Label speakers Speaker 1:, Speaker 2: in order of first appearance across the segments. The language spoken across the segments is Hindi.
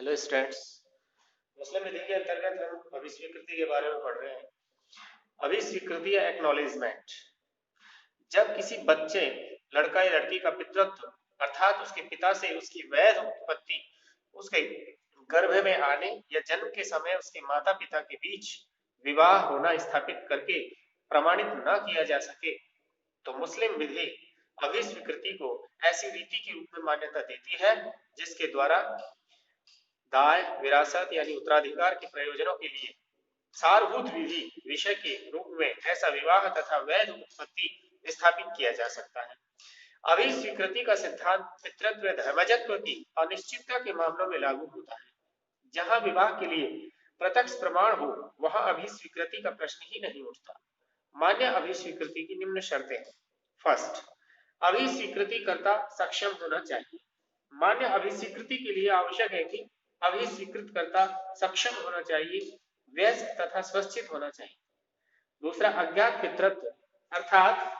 Speaker 1: Hello students. मुस्लिम विधि के अंतर्गत हम अभिस्वीकृति के बारे में पढ़ रहे हैं। अभिस्वीकृति या एक्नॉलेजमेंट, जब किसी बच्चे, लड़का या लड़की का पितृत्व अर्थात उसके पिता से उसकी वैध उत्पत्ति उसके गर्भ में आने या जन्म के समय उसके माता पिता के बीच विवाह होना स्थापित करके प्रमाणित न किया जा सके, तो मुस्लिम विधि अभिस्वीकृति को ऐसी रीति के रूप में मान्यता देती है जिसके द्वारा दाय, विरासत यानी उत्तराधिकार के प्रयोजनों के लिए सारभूत विधि विषय के रूप में ऐसा विवाह तथा वैध उत्पत्ति स्थापित किया जा सकता है। अभिस्वीकृति का सिद्धांत पितृत्व धर्मजत्व की अनिश्चितता के मामलों में लागू होता है। जहां विवाह के लिए प्रत्यक्ष प्रमाण हो वहां अभिस्वीकृति का प्रश्न ही नहीं उठता। मान्य अभिस्वीकृति की निम्न शर्तें हैं। फर्स्ट, अभिस्वीकृतिकर्ता सक्षम होना चाहिए। मान्य अभिस्वीकृति के लिए आवश्यक है कि अभिस्वीकृतकर्ता सक्षम होना चाहिए, व्यस्त तथा स्वच्छित होना चाहिए। दूसरा, अज्ञात पितृत्व अर्थात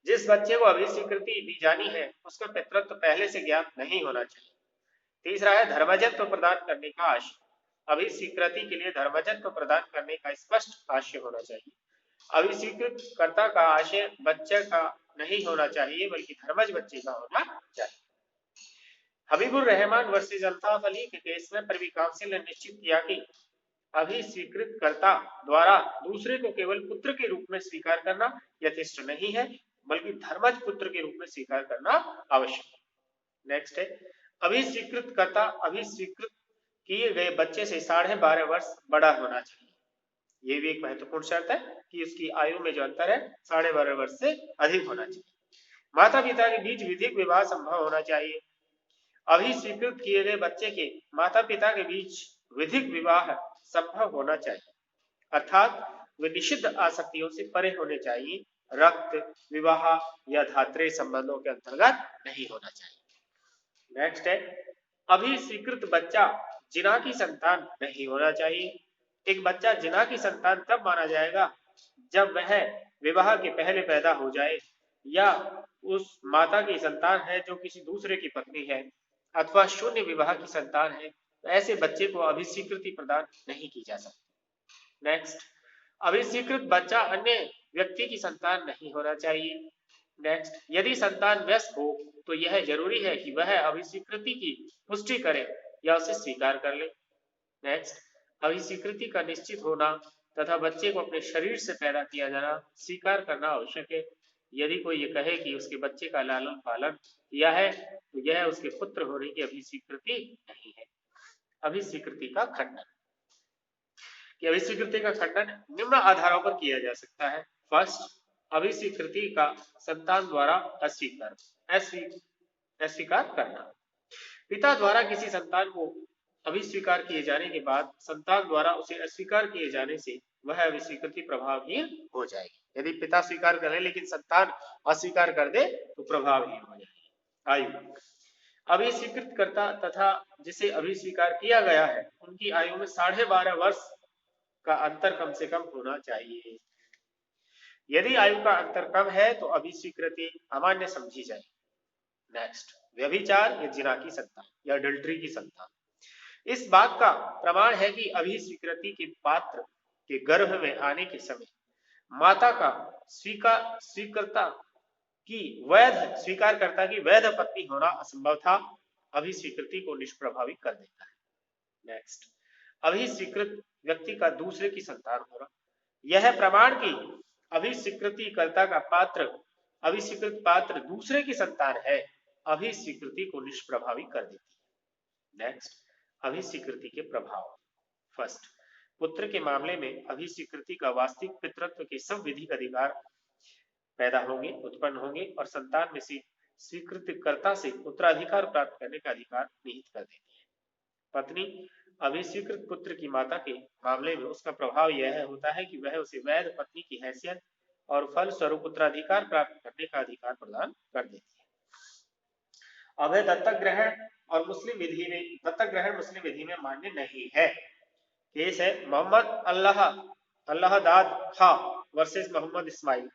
Speaker 1: जिस बच्चे को अभिस्वीकृति दी जानी है उसका पितृत्व पहले से ज्ञात नहीं होना चाहिए। तीसरा है धर्मजत्व प्रदान करने का आशय। अभिस्वीकृति के लिए धर्मजत्व प्रदान करने का स्पष्ट आशय होना चाहिए। अभिस्वीकृतकर्ता का आशय बच्चे का नहीं होना चाहिए बल्कि धर्मज बच्चे का होना चाहिए। हबीबुर रहमान वर्सेस अल्ताफ अली के केस में प्रिवी काउंसिल ने निश्चित किया कि अभिस्वीकृतकर्ता द्वारा दूसरे को केवल पुत्र के रूप में स्वीकार करना यथेष्ट नहीं है बल्कि धर्मज पुत्र के रूप में स्वीकार करना आवश्यक है। नेक्स्ट है, अभिस्वीकृतकर्ता अभिस्वीकृत किए गए बच्चे से 12.5 वर्ष बड़ा होना चाहिए। ये भी एक महत्वपूर्ण शर्त है कि उसकी आयु में जो अंतर है 12.5 वर्ष से अधिक होना चाहिए। माता पिता के बीच विधिक विवाह संभव होना चाहिए। अभिस्वीकृत किए गए बच्चे के माता पिता के बीच विधिक विवाह संभव होना चाहिए अर्थात वे निषिद्ध आसक्तियों से परे होने चाहिए, रक्त, विवाह या धात्रेय संबंधों के अंतर्गत नहीं होना चाहिए। नेक्स्ट है, अभिस्वीकृत बच्चा जिना की संतान नहीं होना चाहिए। एक बच्चा जिना की संतान तब माना जाएगा जब वह विवाह के पहले पैदा हो जाए या उस माता की संतान है जो किसी दूसरे की पत्नी है अथवा शून्य विवाह की संतान है, तो ऐसे बच्चे को अभिस्वीकृति प्रदान नहीं की जा सकती। नेक्स्ट, अभिस्वीकृत बच्चा अन्य व्यक्ति की संतान नहीं होना चाहिए। नेक्स्ट, यदि संतान वयस्क हो तो यह जरूरी है कि वह अभिस्वीकृति की पुष्टि करे या उसे स्वीकार कर ले। नेक्स्ट, अभिस्वीकृति का निश्चित होना तथा बच्चे को अपने शरीर से पैदा किया जाना स्वीकार करना आवश्यक है। यदि कोई ये कहे कि उसके बच्चे का लालन पालन किया है तो यह उसके पुत्र होने की अभिस्वीकृति नहीं है। अभिस्वीकृति का खंडन, कि अभिस्वीकृति का खंडन निम्न आधारों पर किया जा सकता है। फर्स्ट, अभिस्वीकृति का संतान द्वारा अस्वीकार करना। पिता द्वारा किसी संतान को अभिस्वीकार किए जाने के बाद संतान द्वारा उसे अस्वीकार किए जाने से वह अभिस्वीकृति प्रभावहीन हो जाएगी। यदि पिता स्वीकार करे लेकिन संतान अस्वीकार कर दे तो प्रभावहीन हो जाएगी। आयु, अभिस्वीकृतकर्ता तथा जिसे अभिस्वीकार किया गया है उनकी आयु में 12.5 वर्ष का अंतर कम से कम होना चाहिए। यदि आयु का अंतर कम है तो अभिस्वीकृति अमान्य समझी जाएगी। नेक्स्ट, व्यभिचार या जिना की संतान या अडल्ट्री की संतान। इस बात का प्रमाण है कि अभिस्वीकृति के पात्र के गर्भ में आने के समय माता का स्वीकर्ता की वैध पत्नी होना असंभव था, अभिस्वीकृति को निष्प्रभावी कर देता है। नेक्स्ट, अभिस्वीकृत व्यक्ति का दूसरे की संतान होना। यह प्रमाण की अभिस्वीकृतिकर्ता का अभिस्वीकृत पात्र दूसरे की संतान है, अभिस्वीकृति को निष्प्रभावी कर देती है। नेक्स्ट, अभिस्वीकृति के प्रभाव। फर्स्ट, पुत्र के मामले में अभिस्वीकृति का वास्तविक पितृत्व के सब विधिक अधिकार पैदा होंगे, उत्पन्न होंगे और संतान में से स्वीकृतिकर्ता से उत्तराधिकार प्राप्त करने का अधिकार निहित कर देती है। पत्नी अभिस्वीकृत पुत्र की माता के मामले में उसका प्रभाव यह होता है कि वह उसे वैध पत्नी की हैसियत और फल स्वरूप उत्तराधिकार प्राप्त करने का अधिकार प्रदान कर देती है। अब दत्तक ग्रहण और मुस्लिम विधि में दत्तक ग्रहण मुस्लिम विधि में मान्य नहीं है। केस है मोहम्मद अल्लाहदाद खां वर्सेस मोहम्मद इस्माइल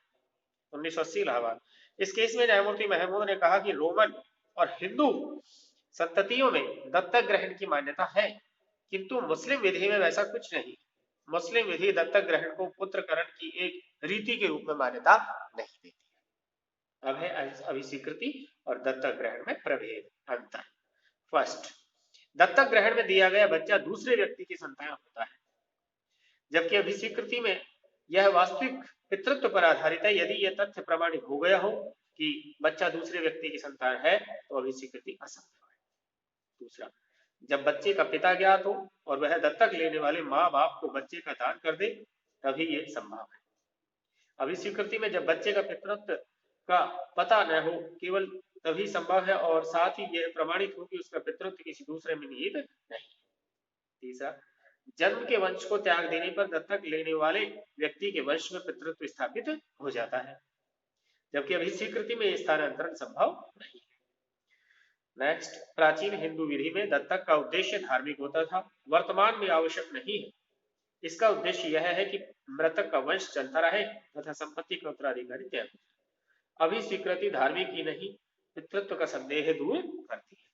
Speaker 1: 1980 इलाहाबाद। इस केस में न्यायमूर्ति महमूद ने कहा कि रोमन और हिंदू संततियों में दत्तक ग्रहण की मान्यता है, किंतु मुस्लिम विधि में वैसा कुछ नहीं। मुस्लिम विधि दत्तक ग्रहण को पुत्रकरण की एक रीति के रूप में मान्यता नहीं देती है। अब है अभिस्वीकृति और दत्तक ग्रहण में प्रभेद, अंतर। फर्स्ट, दत्तक ग्रहण में दिया गया बच्चा दूसरे व्यक्ति की संतान होता है, जबकि अभिस्वीकृति में यह वास्तविक पितृत्व पर आधारित है। यदि यह तथ्य प्रमाणित हो गया हो कि बच्चा दूसरे व्यक्ति की संतान है तो अभिस्वीकृति असंभव है। दूसरा, जब बच्चे का पिता ज्ञात हो और वह दत्तक लेने वाले माँ बाप को बच्चे का दान कर दे तभी ये संभव है। अभिस्वीकृति में जब बच्चे का पितृत्व का पता न हो केवल तभी संभव है और साथ ही यह प्रमाणित हो कि उसका पितृत्व किसी दूसरे में निहित नहीं। तीसरा, जन्म के वंश को त्याग देने पर दत्तक लेने वाले व्यक्ति के वंश में पितृत्व स्थापित हो जाता है, जबकि अभिस्वीकृति में स्थानांतरण संभव नहीं है। नेक्स्ट, प्राचीन हिंदू विधि में दत्तक का उद्देश्य धार्मिक होता था, वर्तमान में आवश्यक नहीं है। इसका उद्देश्य यह है कि मृतक का वंश चलता रहे तथा संपत्ति का उत्तराधिकारी तय हो। अभिस्वीकृति धार्मिक ही नहीं पितृत्व का संदेह दूर करती है।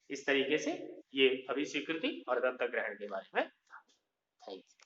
Speaker 1: इस तरीके से ये अभिस्वीकृति और दत्तक ग्रहण के बारे में था। Thank you.